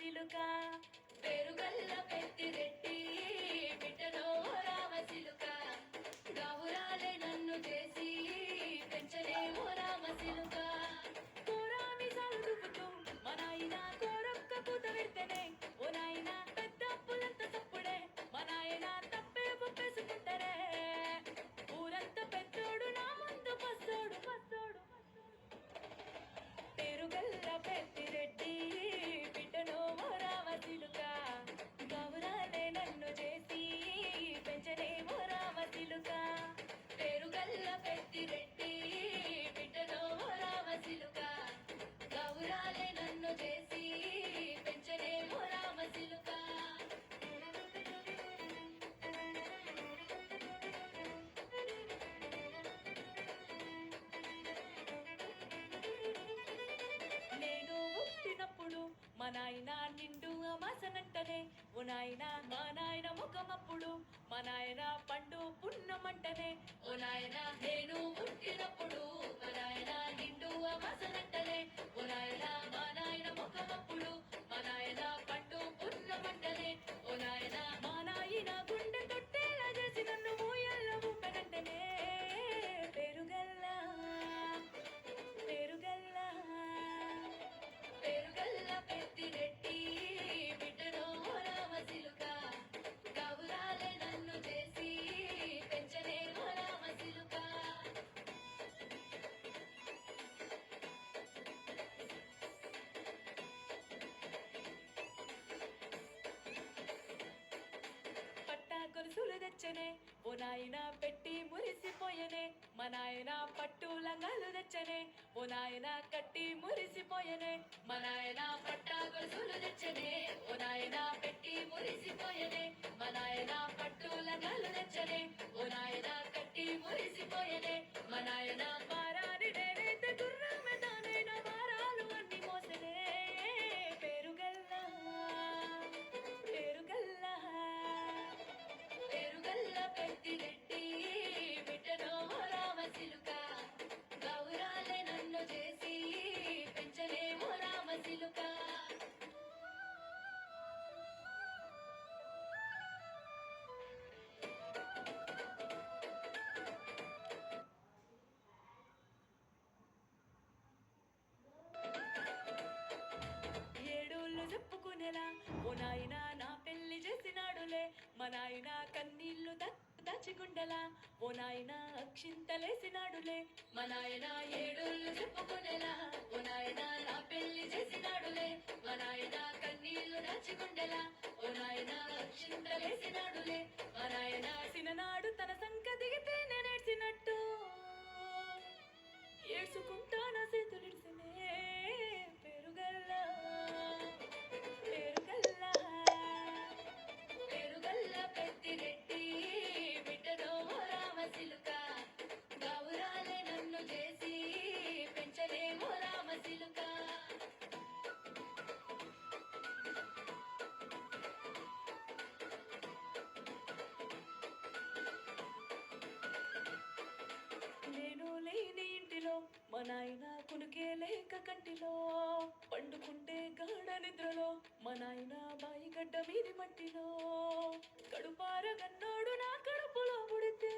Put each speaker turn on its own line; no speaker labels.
రామచిలుక పేరుగల్ల పెద్దిరెడ్డి బిడ్డలో రామచిలుక గౌరాలే నన్ను చేసి పెంచలేమో రామచిలుక కోరామి చదువుతూ మా నాయన కోరొక్క కూత పెడితేనే ఓ నాయన పెద్ద అప్పులంత తప్పుడే మా నాయన తప్పే ఒప్పేసుకుంటారే ఊరంతా పెద్దోడు నా ముందు పస్తోడు పస్తోడు పేరుగల్ల పెద్దిరెడ్డి బిడ్డలో రామచిలుక గౌరాలే నన్ను చేసి పెంచలేమో రామచిలుక పేరుగల్ల పెద్దిరెడ్డి బిడ్డలో రామచిలుక గౌరాలే నన్ను చేసి పెంచలేమో రామచిలుక నేను పుట్టినప్పుడు మా నాయన నిండు అమాసనంటనే ఓ నాయన మా నాయన ముఖమప్పుడు మా నాయన పండు పున్నమంటనే ఓ నాయన నేను పుట్టినప్పుడు మా నాయన నిండు అమాసనంటనే ఓ నాయన మా నాయన ముఖమప్పుడు మా నాయన పండు పున్నమంటనే ఓ నాయన మా నాయన గుండె తొట్టేలా చేసి నన్ను మూయల్ల ఊపెనంటనే పేరుగల్లా పేరుగల్లా పేరుగల్ల పెద్దిరెడ్డి బిడ్డలో రామచిలుక గౌరాలే నన్ను చేసి పెంచలేమో రామచిలుక పట్టా గొలుసులు తెచ్చనే ఓ నాయన పెట్టి మురిసిపోయనే మా నాయన పట్టు లంగాలు తెచ్చనే ఓ నాయన కట్టి మురిసిపోయనే మా నాయన పట్టా గొలుసులు తెచ్చనే ఓ నాయన పెట్టి మురిసిపోయనే మా నాయన పట్టు లంగాలు తెచ్చనే ఓ నాయన కట్టి మురిసిపోయనే మా నాయన మారాని నేనైతే గుర్రమే తానైనా మారాలు అన్ని మోసనే పేరుగల్లా పేరుగల్లా పేరుగల్ల పెద్దిరెడ్డి బిడ్డలో రామచిలుక గౌరాలే నన్ను చేసి పెంచలేమో రామచిలుక ఏడోళ్ళు చెప్పుకునేలా ఓ నాయన నా పెళ్లి చేసినాడులే మా నాయన కన్నీళ్లు దాచిగుండెలా ఓ నాయన అక్షింతలేసినాడులే మా నాయన ఏడోళ్ళు చెప్పుకునేలా ఓ నాయన నా పెళ్లి చేసినాడులే మా నాయన కన్నీళ్లు దాచిగుండెలా ఓ నాయన అక్షింతలేసినాడులే మా నాయన సిననాడు తన సంక దిగితే నేనేడ్చినట్టు ఏడ్చుకుంటా నా చేతులిడిసినే పేరుగల్లా పేరుగల్లా పేరుగల్ల పెద్దిరెడ్డి బిడ్డలో రామచిలుక గౌరాలే నన్ను చేసి పెంచలేమో రామచిలుక నేను లేని ఇంటిలో మా నాయన కునుకే లేక కంటిలో పండుకుంటే గాఢ నిద్రలో మా నాయన బాయి గడ్డ మీది మట్టిలో కడుపార గన్నోడు నా కడుపులో పుడితే